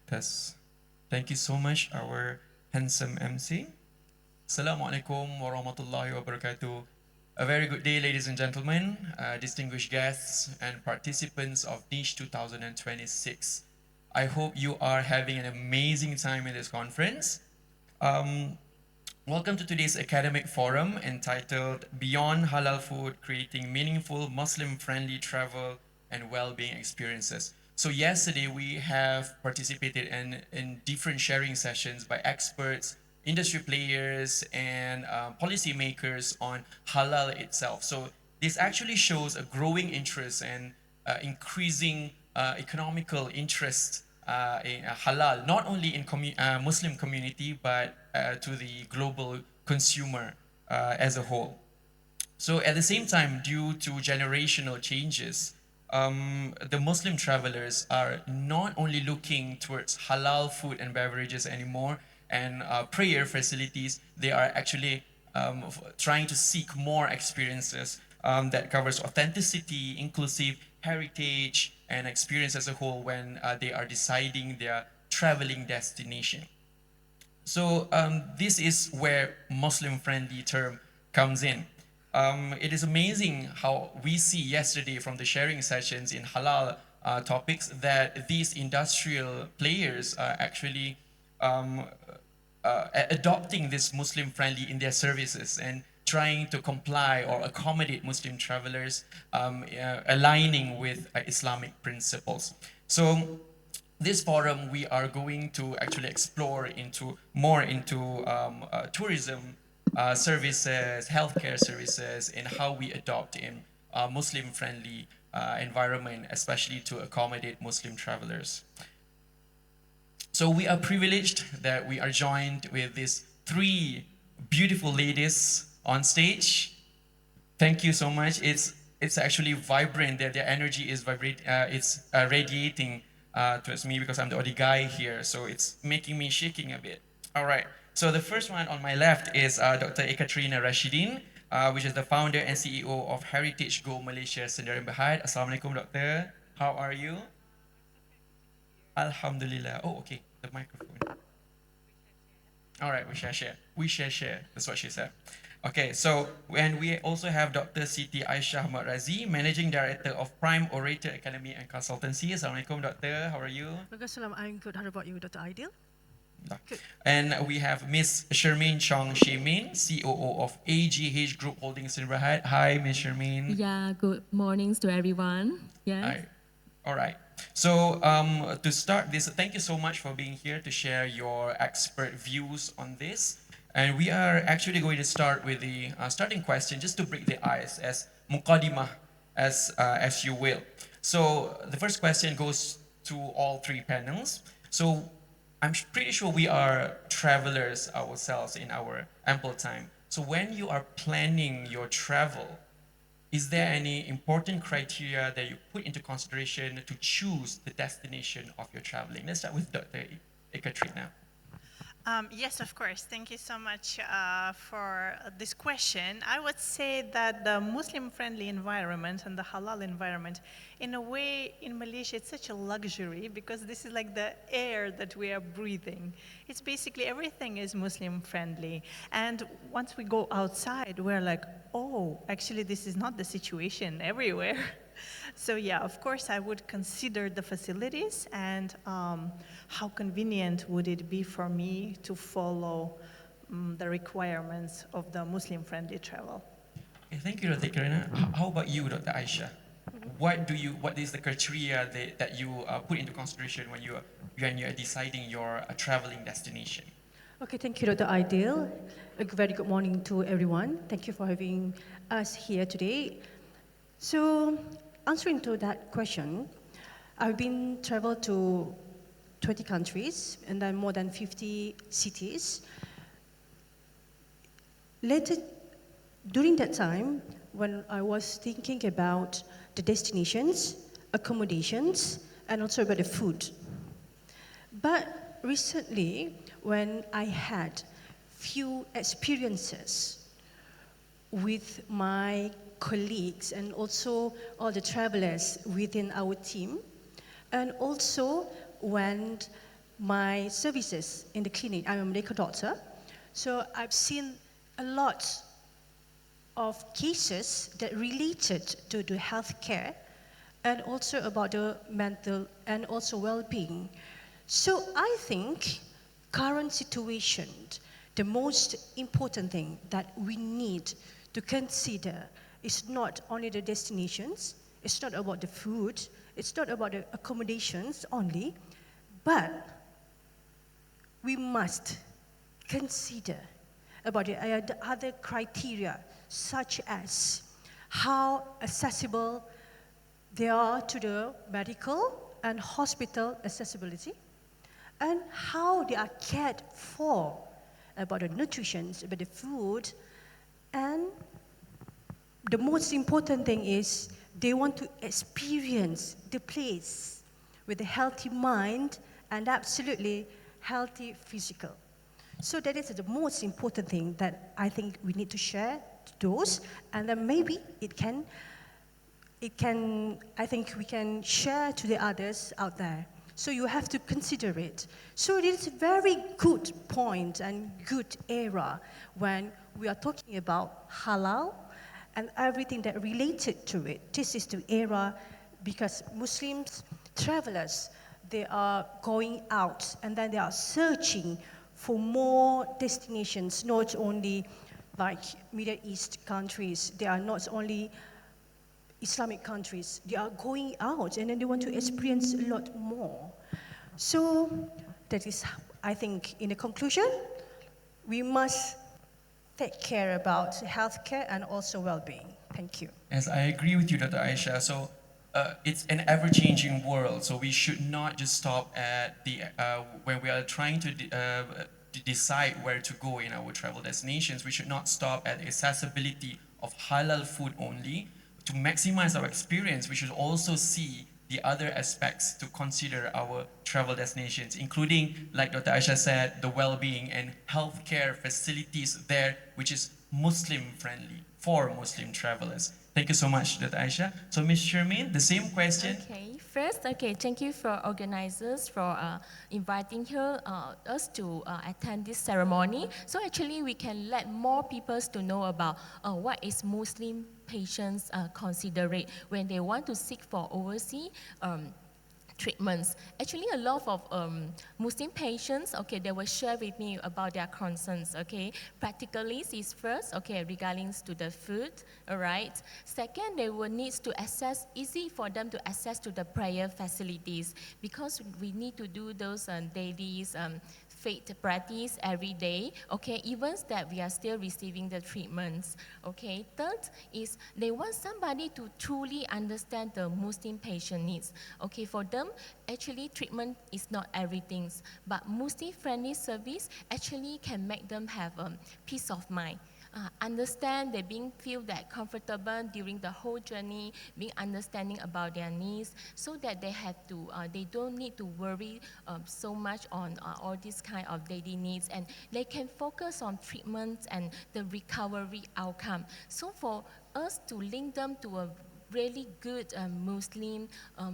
Test. Thank you so much, our handsome MC. Assalamualaikum warahmatullahi wabarakatuh. A very good day, ladies and gentlemen, distinguished guests and participants of Niche 2026. I hope you are having an amazing time in this conference. Um, Welcome to today's academic forum entitled Beyond Halal Food, Creating Meaningful Muslim-Friendly Travel and Well-Being Experiences. So yesterday we have participated in different sharing sessions by experts, industry players, and policymakers on halal itself. So this actually shows a growing interest and increasing economical interest in halal, not only in Muslim community, but to the global consumer as a whole. So at the same time, due to generational changes, the Muslim travelers are not only looking towards halal food and beverages anymore and prayer facilities, they are actually trying to seek more experiences that covers authenticity, inclusive heritage, and experience as a whole when they are deciding their traveling destination. So this is where Muslim-friendly term comes in. It is amazing how we see yesterday from the sharing sessions in halal topics that these industrial players are actually adopting this Muslim friendly in their services and trying to comply or accommodate Muslim travelers, aligning with Islamic principles. So this forum, we are going to actually explore into more into tourism services, healthcare services, and how we adopt in a Muslim-friendly environment, especially to accommodate Muslim travelers. So we are privileged that we are joined with these three beautiful ladies on stage. Thank you so much. It's actually vibrant. Their energy is radiating towards me because I'm the only guy here. So it's making me shaking a bit. All right. So the first one on my left is Dr. Ekaterina Rashidin, which is the founder and CEO of Heritage Go Malaysia Sdn Bhd. Assalamualaikum, Doctor. How are you? Alhamdulillah. Oh, okay. The microphone. All right, we shall share. We shall share. That's what she said. Okay, so and we also have Dr. Siti Aisyah Radzi, Managing Director of Prime Orator Academy and Consultancy. Assalamualaikum, Doctor. How are you? Waalaikumsalam. I'm good. How about you, Dr. Aidil? Good. And we have Miss Shermine Chong COO of AGH Group Holdings in Berhad. Hi, Miss Shermine. Yeah, good mornings to everyone. Yes. Hi. All right. So to start this, thank you so much for being here to share your expert views on this. And we are actually going to start with the starting question, just to break the ice, as muqaddimah, as you will. So the first question goes to all three panels. So I'm pretty sure we are travelers ourselves in our ample time. So when you are planning your travel, is there any important criteria that you put into consideration to choose the destination of your traveling? Let's start with Dr. Ekaterina. Yes, of course. Thank you so much for this question. I would say that the Muslim-friendly environment and the halal environment, in a way, in Malaysia, it's such a luxury because this is like the air that we are breathing. It's basically everything is Muslim-friendly. And once we go outside, we're like, oh, actually, this is not the situation everywhere. So yeah, of course, I would consider the facilities and how convenient would it be for me to follow the requirements of the Muslim-friendly travel. Okay, thank you, Dr. Karina. How about you, Dr. Aisyah? What is the criteria that you put into consideration when you are deciding your traveling destination? Okay, thank you, Dr. Aidil. A very good morning to everyone. Thank you for having us here today. So, answering to that question, I've been traveled to 20 countries and then more than 50 cities. Later, during that time, when I was thinking about the destinations, accommodations, and also about the food. But recently, when I had few experiences with my colleagues and also all the travelers within our team, and also when my services in the clinic. I'm a medical doctor, so I've seen a lot of cases that related to the healthcare and also about the mental and also well-being. So I think current situation, the most important thing that we need to consider is not only the destinations, it's not about the food, it's not about the accommodations only, but we must consider about the other criteria, such as how accessible they are to the medical and hospital accessibility, and how they are cared for, about the nutrition, about the food, and the most important thing is they want to experience the place with a healthy mind and absolutely healthy physical. So that is the most important thing that I think we need to share to those, and then maybe I think we can share to the others out there. So you have to consider it. So it is a very good point and good era when we are talking about halal and everything that related to it. This is the era because Muslims, travelers, they are going out and then they are searching for more destinations, not only like Middle East countries, they are not only Islamic countries, they are going out and then they want to experience a lot more. So that is, I think, in the conclusion, we must take care about healthcare and also well-being. Thank you. Yes, I agree with you, Dr. Aisyah. So it's an ever-changing world, so we should not just stop at the when we are trying to decide where to go in our travel destinations. We should not stop at the accessibility of halal food only. To maximize our experience, we should also see the other aspects to consider our travel destinations, including, like Dr. Aisyah said, the well-being and healthcare facilities there, which is Muslim-friendly for Muslim travelers. Thank you so much, Dr. Aisyah. So, Ms. Shermine, the same question. Okay, first, thank you for organizers for inviting us to attend this ceremony. So actually, we can let more people to know about what is Muslim patients considerate when they want to seek for overseas treatments. Actually, a lot of Muslim patients, they will share with me about their concerns, Practically is first, regarding to the food, all right. Second, they will need to access, easy for them to access to the prayer facilities because we need to do those daily faith practice every day, even that we are still receiving the treatments, Third is they want somebody to truly understand the Muslim patient needs, For them, actually treatment is not everything, but Muslim-friendly service actually can make them have peace of mind. Understand they feel that comfortable during the whole journey, being understanding about their needs, so that they don't need to worry so much on all these kind of daily needs, and they can focus on treatment and the recovery outcome. So for us to link them to a really good Muslim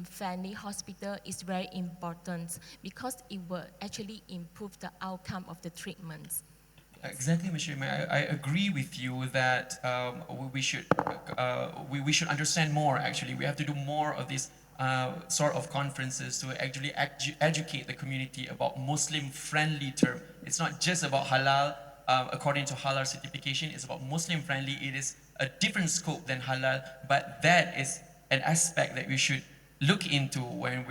friendly hospital is very important because it will actually improve the outcome of the treatments. Exactly, Ms. Shermine. I agree with you that we should understand more. Actually, we have to do more of these sort of conferences to actually educate the community about Muslim-friendly term. It's not just about halal. According to halal certification, it's about Muslim-friendly. It is a different scope than halal, but that is an aspect that we should look into when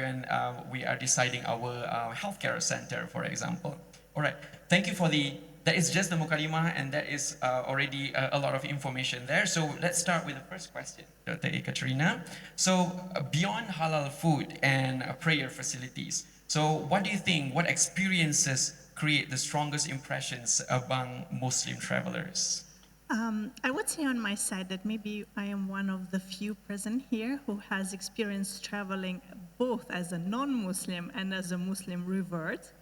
we are deciding our healthcare center, for example. All right. Thank you for that is just the Mukaddimah, and that is already a lot of information there. So let's start with the first question, Dr. Ekaterina. So beyond halal food and prayer facilities, so what do you think, what experiences create the strongest impressions among Muslim travelers? I would say on my side that maybe I am one of the few present here who has experienced traveling both as a non-Muslim and as a Muslim revert.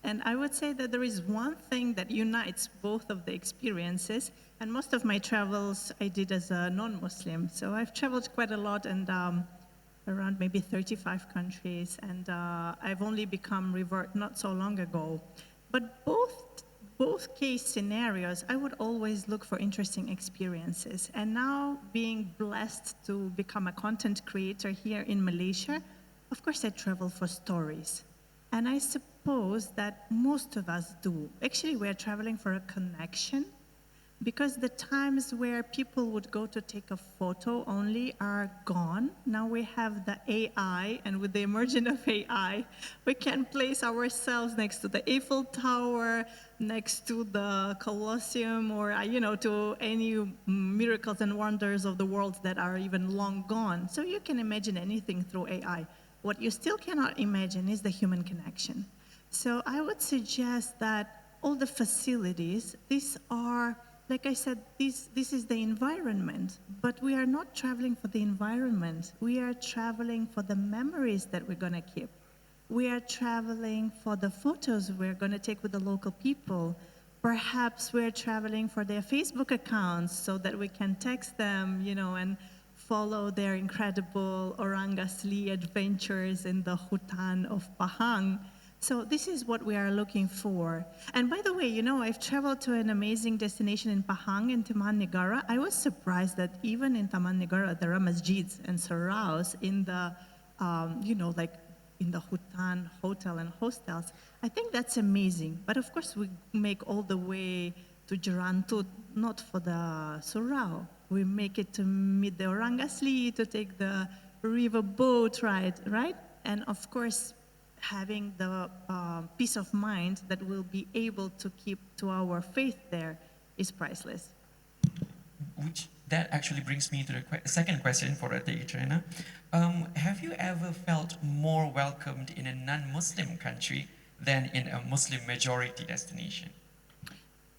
And I would say that there is one thing that unites both of the experiences, and most of my travels I did as a non-Muslim. So I've traveled quite a lot, and around maybe 35 countries, and I've only become revert not so long ago. But both case scenarios, I would always look for interesting experiences. And now being blessed to become a content creator here in Malaysia, of course I travel for stories. And I suppose that most of us do. Actually, we're traveling for a connection, because the times where people would go to take a photo only are gone. Now we have the AI, and with the emergence of AI, we can place ourselves next to the Eiffel Tower, next to the Colosseum, or to any miracles and wonders of the world that are even long gone. So you can imagine anything through AI. What you still cannot imagine is the human connection. So I would suggest that all the facilities, these are, like I said, this is the environment, but we are not traveling for the environment. We are traveling for the memories that we're going to keep. We are traveling for the photos we're going to take with the local people. Perhaps we're traveling for their Facebook accounts so that we can text them, and follow their incredible orang asli adventures in the hutan of Pahang. So this is what we are looking for. And by the way, I've traveled to an amazing destination in Pahang, in Taman Negara. I was surprised that even in Taman Negara, there are masjids and saraos in the, like in the hutan hotel and hostels. I think that's amazing. But of course, we make all the way to Jerantut, not for the surau. We make it to meet the orang asli, to take the river boat ride, right? And of course, having the peace of mind that we'll be able to keep to our faith there is priceless. That actually brings me to the second question for Ekaterina. Have you ever felt more welcomed in a non-Muslim country than in a Muslim majority destination?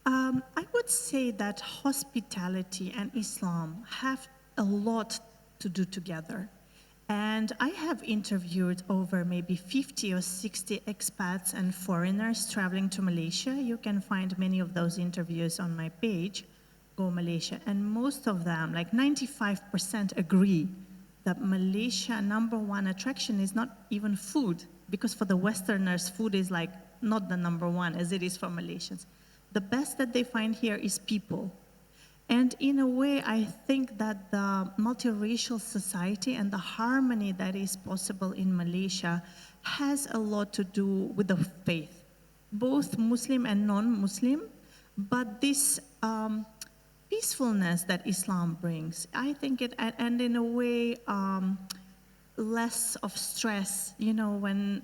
I would say that hospitality and Islam have a lot to do together. And I have interviewed over maybe 50 or 60 expats and foreigners traveling to Malaysia. You can find many of those interviews on my page, Go Malaysia. And most of them, like 95%, agree that Malaysia #1 attraction is not even food, because for the Westerners, food is like not the #1 as it is for Malaysians. The best that they find here is people. And in a way, I think that the multiracial society and the harmony that is possible in Malaysia has a lot to do with the faith, both Muslim and non-Muslim, but this peacefulness that Islam brings, I think and in a way, less of stress, when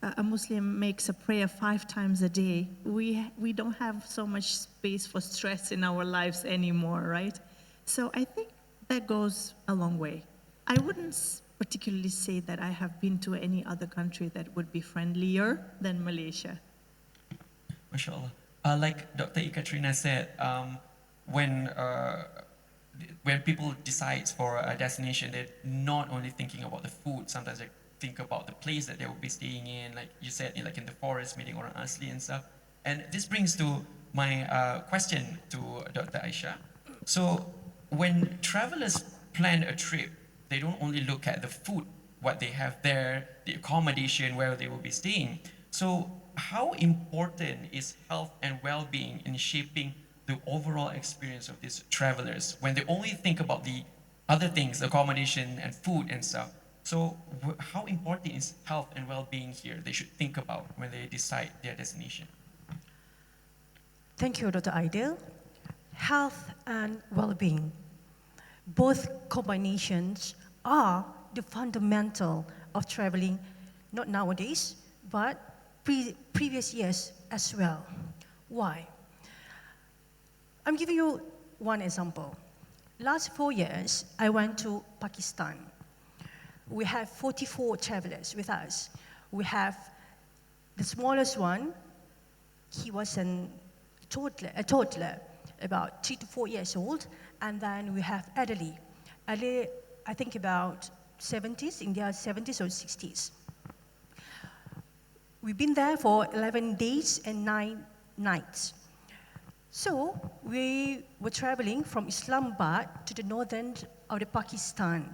a Muslim makes a prayer 5 times a day, we don't have so much space for stress in our lives anymore, right? So I think that goes a long way. I wouldn't particularly say that I have been to any other country that would be friendlier than Malaysia. MashaAllah. Like Dr. Ekaterina said, when people decide for a destination, they're not only thinking about the food, sometimes they think about the place that they will be staying in, like you said, like in the forest, meeting orang asli and stuff. And this brings to my question to Dr. Aisyah. So when travelers plan a trip, they don't only look at the food, what they have there, the accommodation, where they will be staying. So how important is health and well-being in shaping the overall experience of these travelers when they only think about the other things, accommodation and food and stuff? So how important is health and well-being here they should think about when they decide their destination? Thank you, Dr. Aidil. Health and well-being, both combinations are the fundamental of traveling, not nowadays, but previous years as well. Why? I'm giving you one example. Last 4 years, I went to Pakistan. We have 44 travelers with us. We have the smallest one, he was a toddler, about 3 to 4 years old. And then we have Aidil. Aidil, I think about 70s, in their 70s or 60s. We've been there for 11 days and 9 nights. So we were traveling from Islamabad to the northern of the Pakistan.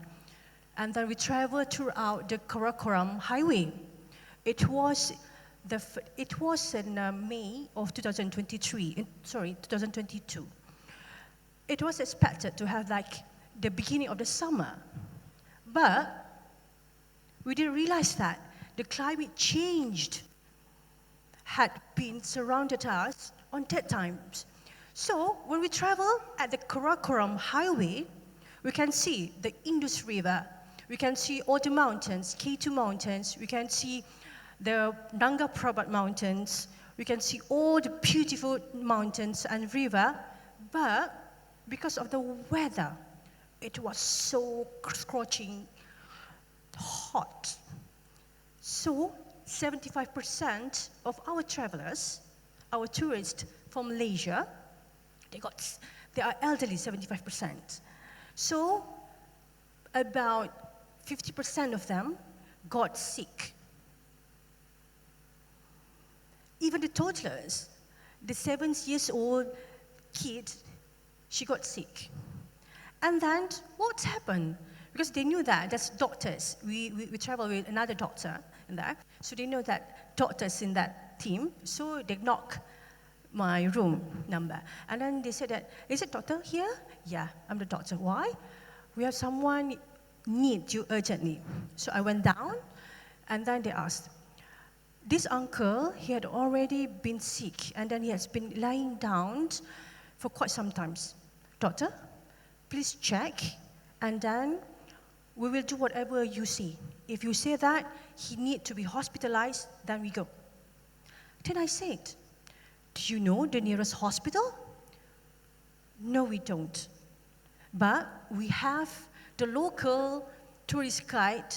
And then we traveled throughout the Karakoram Highway. It was in May of 2022. It was expected to have like the beginning of the summer, but we didn't realize that the climate changed had been surrounded us on that times. So when we travel at the Karakoram Highway, we can see the Indus River, we can see all the mountains, K2 mountains, we can see the Nanga Parbat mountains, we can see all the beautiful mountains and river, but because of the weather, it was so scorching hot. So 75% of our travelers, our tourists from Malaysia, they are elderly, 75%. So about 50% of them got sick. Even the toddlers, the 7-year-old kid, she got sick. And then what happened? Because they knew that there's doctors. We travel with another doctor in there. So they know that doctors in that team. So they knock my room number. And then they said that, is it doctor here? Yeah, I'm the doctor. Why? We have someone need you urgently. So I went down and then they asked, this uncle, he had already been sick and then he has been lying down for quite some time. Doctor, please check and then we will do whatever you say. If you say that he need to be hospitalized, then we go. Then I said, do you know the nearest hospital? No, we don't. But we have the local tourist guide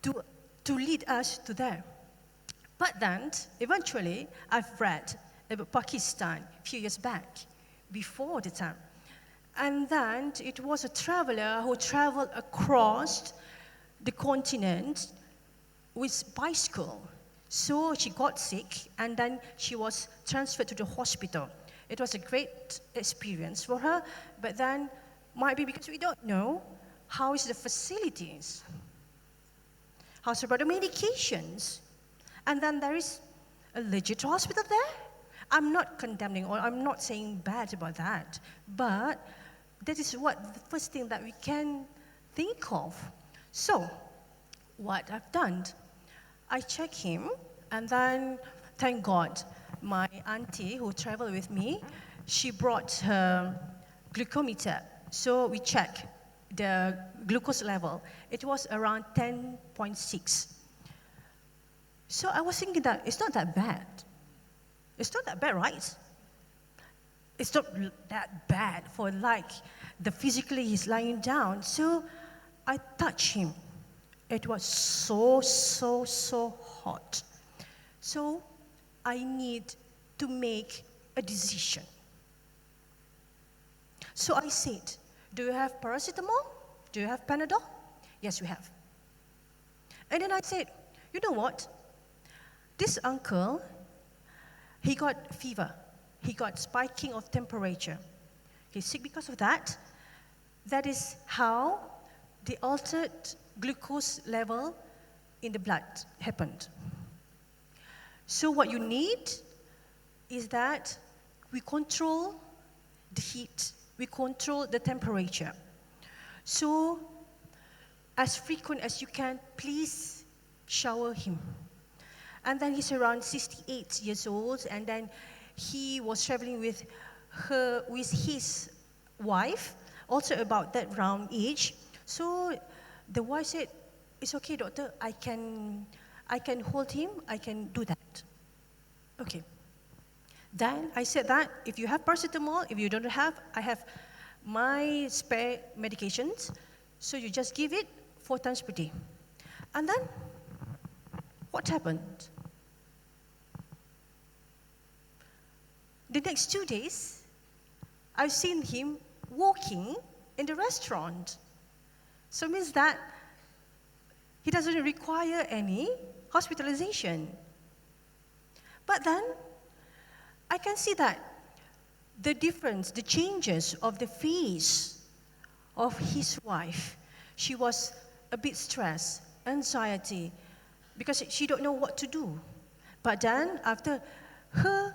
to lead us to there. But then, eventually, I've read about Pakistan a few years back, before the time. And then it was a traveler who traveled across the continent with bicycle. So she got sick, and then she was transferred to the hospital. It was a great experience for her, but then might be because we don't know how is the facilities, how's about the medications, and then there is a legit hospital there. I'm not condemning or I'm not saying bad about that, but that is what the first thing that we can think of. So, what I've done, I check him, and then, thank God, my auntie who traveled with me, she brought her glucometer. So we check the glucose level. It was around 10.6. So I was thinking that it's not that bad. It's not that bad, right? It's not that bad for like the physically he's lying down. So I touched him. It was so hot. So I need to make a decision. So I said, do you have paracetamol? Do you have Panadol? Yes, we have. And then I said, you know what? This uncle, he got fever. He got spiking of temperature. He's sick because of that. That is how the altered glucose level in the blood happened. So what you need is that we control the heat, we control the temperature. So as frequent as you can, please shower him. And then he's around 68 years old, and then he was traveling with his wife, also about that round age. So the wife said, it's okay, doctor, I can hold him, I can do that. Okay. Then I said that if you have paracetamol, if you don't have, I have my spare medications, so you just give it 4 times per day. And then, what happened? The next 2 days, I've seen him walking in the restaurant. So it means that he doesn't require any hospitalization. But then, I can see that the difference, the changes of the face of his wife. she was a bit stressed, anxiety, because she don't know what to do. But then after her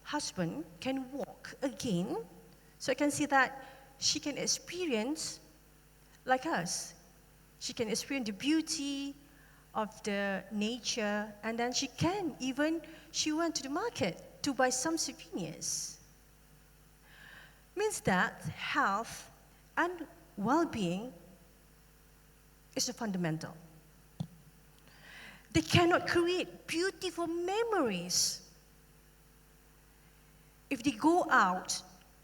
husband can walk again, so I can see that she can experience like us. She can experience the beauty of the nature, and then she went to the market to buy some souvenirs. Means that health and well-being is a fundamental. They cannot create beautiful memories if they go out,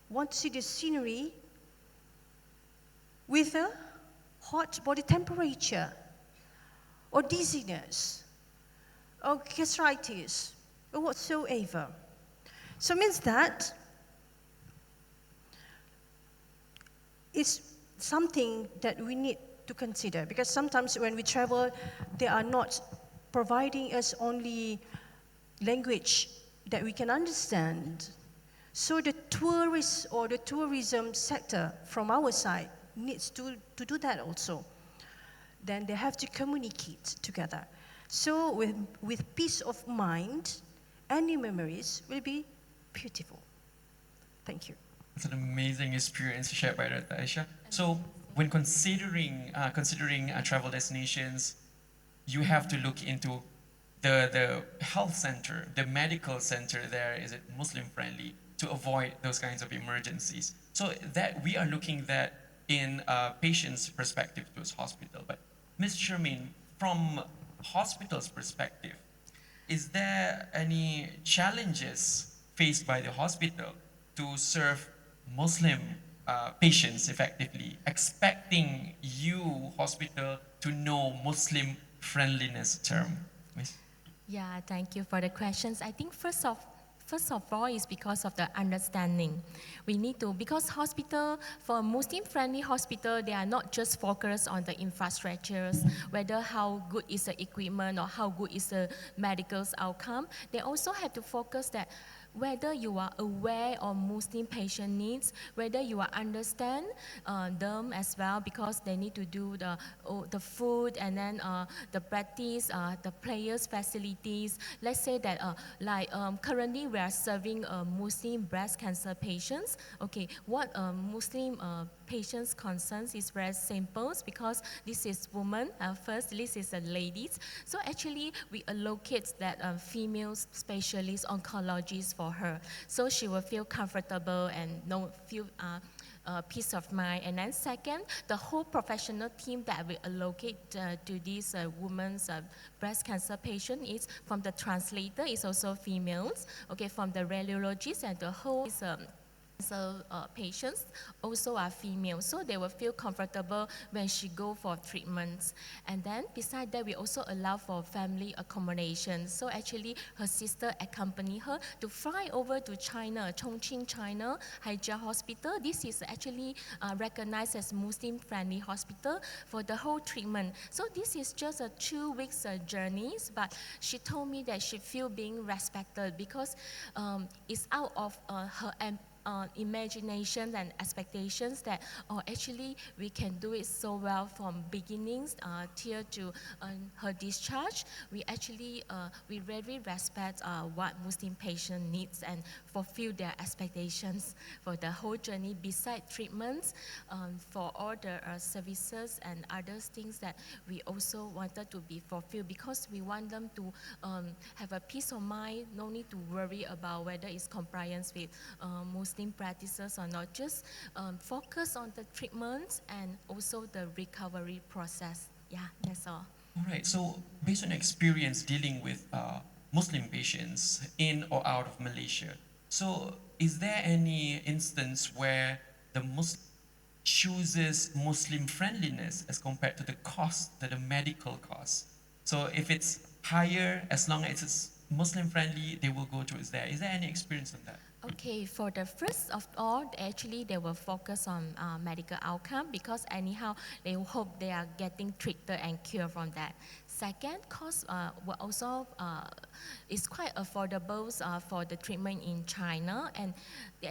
want to see the scenery with a hot body temperature, or dizziness, or gastritis, or whatsoever. So it means that it's something that we need to consider, because sometimes when we travel, they are not providing us only language that we can understand. So the tourists or the tourism sector from our side needs to do that also. Then they have to communicate together. So with peace of mind, any memories will be beautiful. Thank you. It's an amazing experience shared by Dr. Aisyah. So when considering travel destinations, you have to look into the health center, the medical center there, is it Muslim friendly, to avoid those kinds of emergencies. So that we are looking that in a patient's perspective towards hospital. But Ms. Shermine, from hospital's perspective, is there any challenges faced by the hospital to serve Muslim patients effectively, expecting you, hospital, to know Muslim friendliness term? Miss? Yeah, thank you for the questions. I think first of all is because of the understanding. We need to, because hospital, for a Muslim-friendly hospital, they are not just focused on the infrastructures, whether how good is the equipment or how good is the medical outcome. They also have to focus that whether you are aware of Muslim patient needs, whether you are understand them as well, because they need to do the food and then the practice, the players facilities. Let's say that currently we are serving Muslim breast cancer patients. Okay, what Muslim patients' concerns is very simple, because this is woman, first this is ladies. So actually we allocate that female specialist oncologist for her, so she will feel comfortable and feel peace of mind. And then second, the whole professional team that we allocate to this woman's breast cancer patient is from the translator is also females, okay, from the radiologist, and the whole patients also are female, so they will feel comfortable when she go for treatments. And then beside that, we also allow for family accommodation. So actually her sister accompany her to fly over to China, Chongqing, China, Haijia Hospital. This is actually recognized as Muslim friendly hospital for the whole treatment. So this is just a 2 weeks journeys, but she told me that she feel being respected, because it's out of her imagination and expectations that actually we can do it so well from beginnings till to her discharge. We actually we really respect what Muslim patient needs and fulfill their expectations for the whole journey, beside treatments, for all the services and other things that we also wanted to be fulfilled, because we want them to have a peace of mind, no need to worry about whether it's compliance with Muslim practices or not, just focus on the treatments and also the recovery process. Yeah, that's all. All right, so based on experience dealing with Muslim patients in or out of Malaysia, so is there any instance where the Muslim chooses Muslim friendliness as compared to the cost, to the medical cost? So if it's higher, as long as it's Muslim friendly, they will go towards there. Is there any experience on that? Okay, for the first of all, actually they will focus on medical outcome, because anyhow they hope they are getting treated and cured from that. Second, cost will also is quite affordable for the treatment in China, and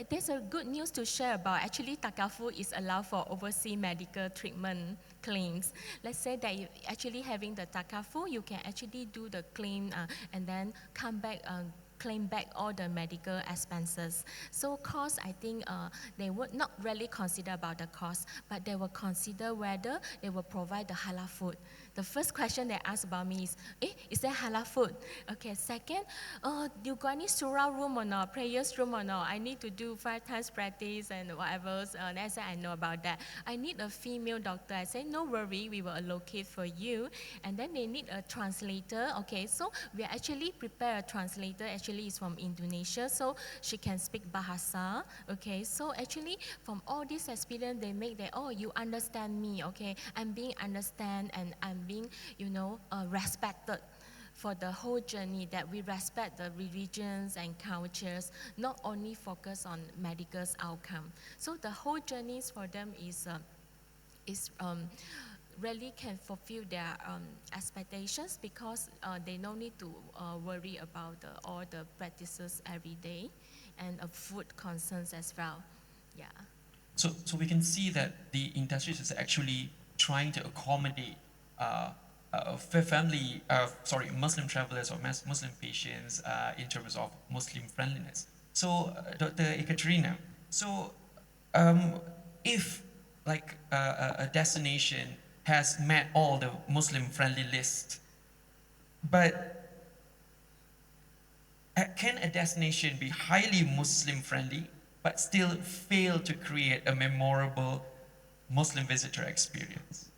there's a good news to share about. Actually, Takaful is allowed for overseas medical treatment claims. Let's say that you actually having the takafu, you can actually do the claim and then come back claim back all the medical expenses. So cost, I think they would not really consider about the cost, but they will consider whether they will provide the halal food. The first question they ask about me is there halal food? Okay, second, you got any surah room or not, prayers room or not? I need to do 5 times practice and whatever. And I said, I know about that. I need a female doctor. I said, no worry, we will allocate for you. And then they need a translator. Okay, so we actually prepare a translator. Actually, is from Indonesia, so she can speak Bahasa. Okay, so actually, from all this experience, they make that, oh, you understand me. Okay, I'm being understand and I'm being, respected for the whole journey, that we respect the religions and cultures, not only focus on medical outcome. So the whole journeys for them is really can fulfill their expectations, because they no need to worry about all the practices every day and food concerns as well. Yeah. So we can see that the industry is actually trying to accommodate Muslim travelers or Muslim patients in terms of Muslim friendliness. So, Dr. Ekaterina, so if like a destination has met all the Muslim friendly list, but can a destination be highly Muslim friendly but still fail to create a memorable Muslim visitor experience?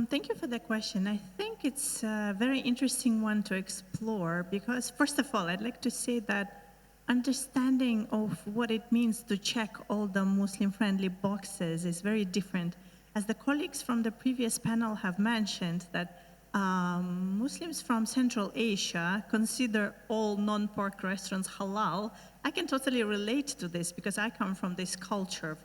Thank you for the question. I think it's a very interesting one to explore, because first of all, I'd like to say that understanding of what it means to check all the Muslim-friendly boxes is very different. As the colleagues from the previous panel have mentioned, that Muslims from Central Asia consider all non-pork restaurants halal. I can totally relate to this because I come from this culture.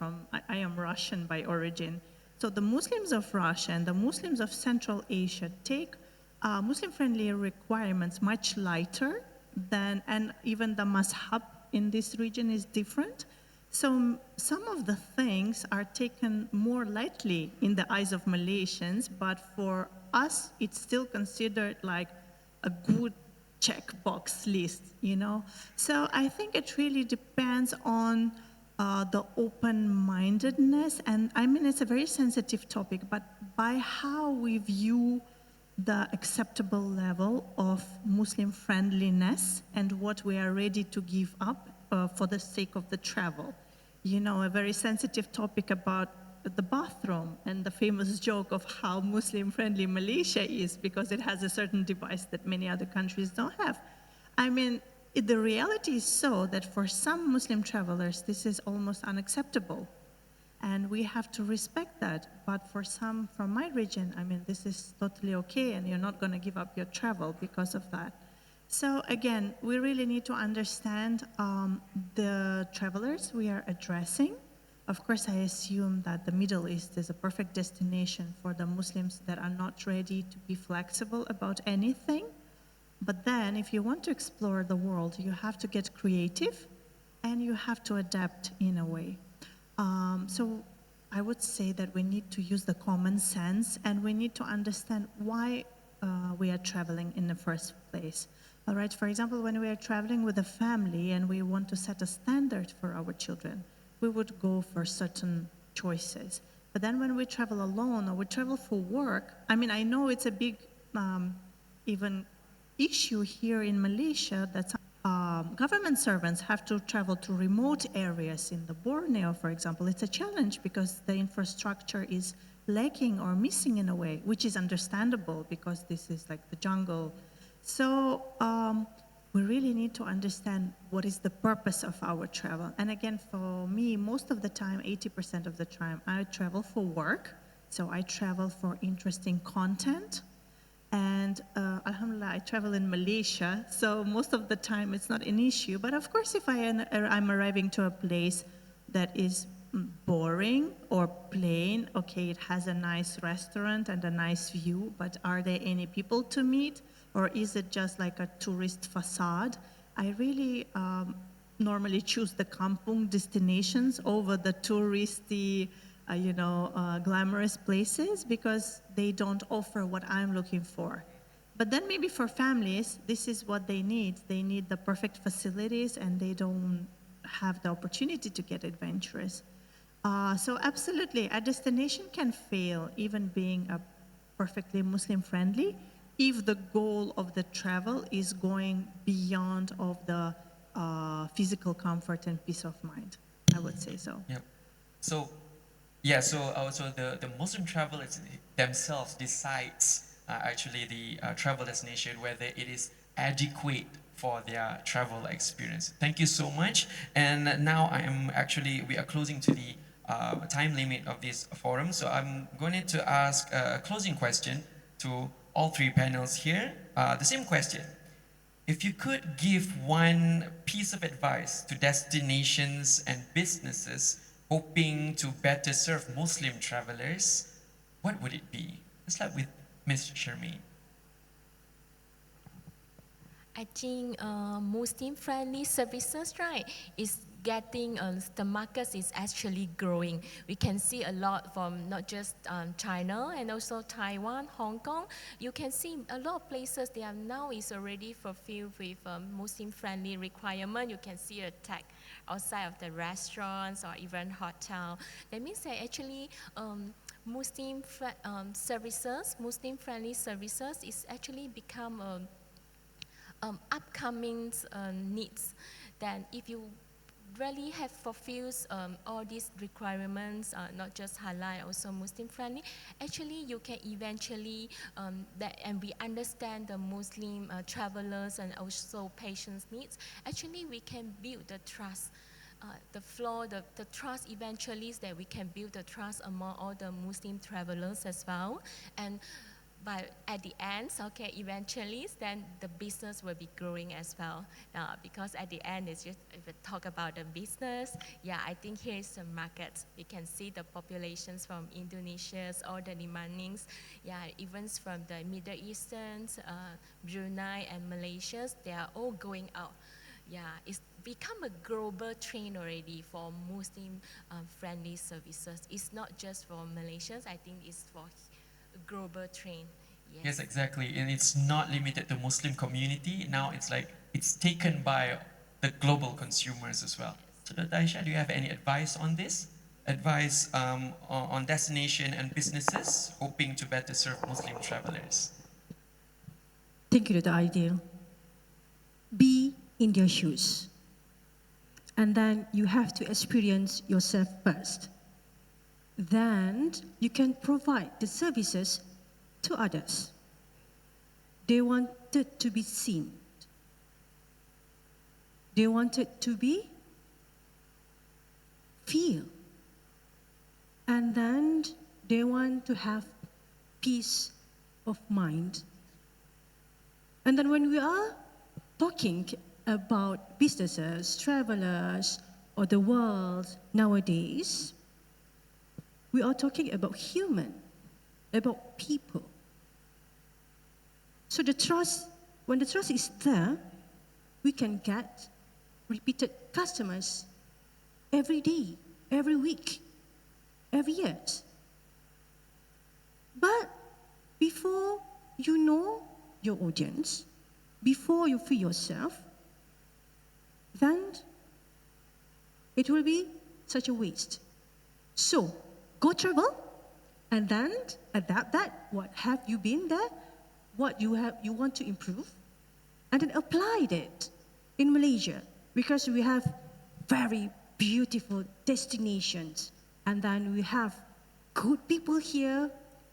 I am Russian by origin. So the Muslims of Russia and the Muslims of Central Asia take Muslim-friendly requirements much lighter than, and even the mazhab in this region is different. So some of the things are taken more lightly in the eyes of Malaysians, but for us, it's still considered like a good checkbox list, So I think it really depends on the open-mindedness, and I mean, it's a very sensitive topic, but by how we view the acceptable level of Muslim friendliness and what we are ready to give up for the sake of the travel. A very sensitive topic about the bathroom and the famous joke of how Muslim-friendly Malaysia is because it has a certain device that many other countries don't have. I mean, the reality is so that for some Muslim travelers, this is almost unacceptable. And we have to respect that. But for some from my region, I mean, this is totally okay, and you're not going to give up your travel because of that. So again, we really need to understand the travelers we are addressing. Of course, I assume that the Middle East is a perfect destination for the Muslims that are not ready to be flexible about anything. But then, if you want to explore the world, you have to get creative and you have to adapt in a way. So I would say that we need to use the common sense and we need to understand why we are traveling in the first place. All right, for example, when we are traveling with a family and we want to set a standard for our children, we would go for certain choices. But then when we travel alone or we travel for work, I mean, I know it's a big even issue here in Malaysia that government servants have to travel to remote areas in the Borneo, for example. It's a challenge because the infrastructure is lacking or missing in a way, which is understandable because this is like the jungle. So we really need to understand what is the purpose of our travel. And again, for me, most of the time, 80% of the time, I travel for work. So I travel for interesting content. And alhamdulillah, I travel in Malaysia, so most of the time it's not an issue. But of course, if I'm arriving to a place that is boring or plain, okay, it has a nice restaurant and a nice view, but are there any people to meet? Or is it just like a tourist facade? I really normally choose the kampung destinations over the touristy glamorous places because they don't offer what I'm looking for. But then maybe for families, this is what they need. They need the perfect facilities and they don't have the opportunity to get adventurous. So absolutely, a destination can fail even being a perfectly Muslim friendly if the goal of the travel is going beyond of the physical comfort and peace of mind. I would say so. Yep. So, yeah, so also the Muslim travelers themselves decides actually the travel destination, whether it is adequate for their travel experience. Thank you so much. And now we are closing to the time limit of this forum. So I'm going to ask a closing question to all three panels here. The same question. If you could give one piece of advice to destinations and businesses hoping to better serve Muslim travelers, what would it be? Let's start with Ms. Shermine. I think Muslim-friendly services, right, is getting, the market is actually growing. We can see a lot from not just China and also Taiwan, Hong Kong. You can see a lot of places they are now is already fulfilled with Muslim-friendly requirement. You can see a tag outside of the restaurants or even hotel. That means that actually Muslim-friendly services is actually become upcoming needs. Then if you really have fulfills all these requirements, not just halal, also Muslim friendly, actually you can eventually, and we understand the Muslim travelers and also patients' needs, actually we can build the trust. The trust eventually is that we can build the trust among all the Muslim travelers as well. And but at the end, okay, eventually, then the business will be growing as well. Because at the end, it's just, if we talk about the business, yeah, I think here is the market. We can see the populations from Indonesia, all the demandings, yeah, even from the Middle Easterns, Brunei and Malaysia, they are all going out. Yeah, it's become a global trend already for Muslim-friendly services. It's not just for Malaysians, I think it's for global trend. Yes, exactly. And it's not limited to Muslim community. Now it's like it's taken by the global consumers as well. So Dr. Aisyah, do you have any advice on this? Advice on destination and businesses hoping to better serve Muslim travelers? Thank you, Dr. Aidil. Be in their shoes. And then you have to experience yourself first. Then you can provide the services to others. They wanted to be seen. They wanted to be feel. And then they want to have peace of mind. And then when we are talking about businesses, travelers, or the world nowadays, we are talking about human, about people. So the trust, when the trust is there, we can get repeated customers every day, every week, every year. But before you know your audience, before you feel yourself, then it will be such a waste. So, go travel, and then adapt that. What have you been there? What you want to improve, and then apply it in Malaysia, because we have very beautiful destinations, and then we have good people here.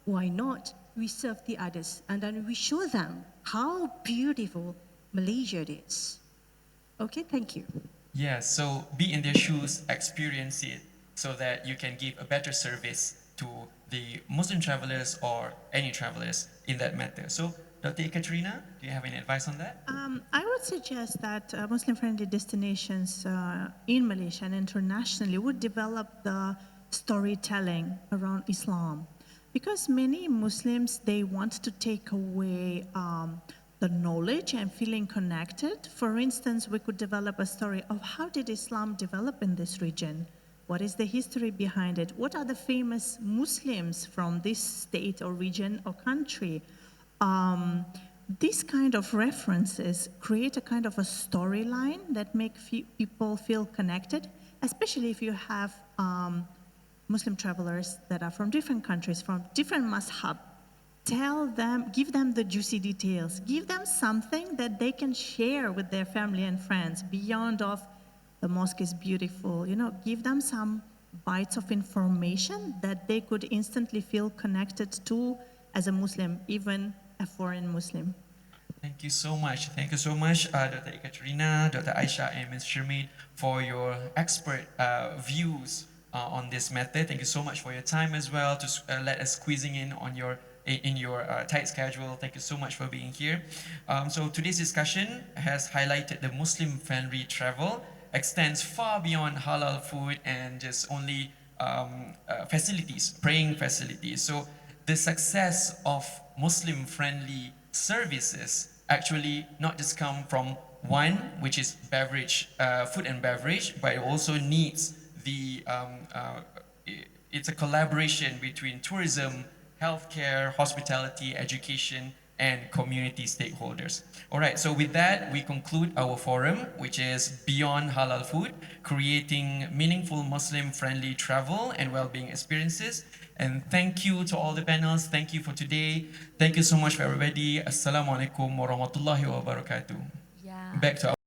Why not? We serve the others, and then we show them how beautiful Malaysia is. Okay, thank you. Yeah, so be in their shoes, experience it, so that you can give a better service to the Muslim travelers or any travelers in that matter. So, Dr. Ekaterina, do you have any advice on that? I would suggest that Muslim-friendly destinations in Malaysia and internationally would develop the storytelling around Islam. Because many Muslims, they want to take away the knowledge and feeling connected. For instance, we could develop a story of how did Islam develop in this region? What is the history behind it? What are the famous Muslims from this state or region or country? These kind of references create a kind of a storyline that make people feel connected, especially if you have Muslim travelers that are from different countries, from different mazhab. Tell them, give them the juicy details, give them something that they can share with their family and friends beyond of the mosque is beautiful, give them some bites of information that they could instantly feel connected to as a Muslim, even a foreign Muslim. Thank you so much. Thank you so much, Dr. Ekaterina, Dr. Aisyah, and Ms. Shermine, for your expert views on this method. Thank you so much for your time as well to let us squeezing in on your tight schedule. Thank you so much for being here. So today's discussion has highlighted the Muslim-friendly travel extends far beyond halal food and just only facilities, praying facilities. So the success of Muslim-friendly services actually not just come from one, which is beverage, food and beverage, but it also needs the, it's a collaboration between tourism, healthcare, hospitality, education, and community stakeholders. All right, so with that, we conclude our forum, which is Beyond Halal Food, creating meaningful Muslim-friendly travel and well-being experiences. And thank you to all the panels. Thank you for today. Thank you so much for everybody. Assalamualaikum warahmatullahi wabarakatuh. Yeah. Back to our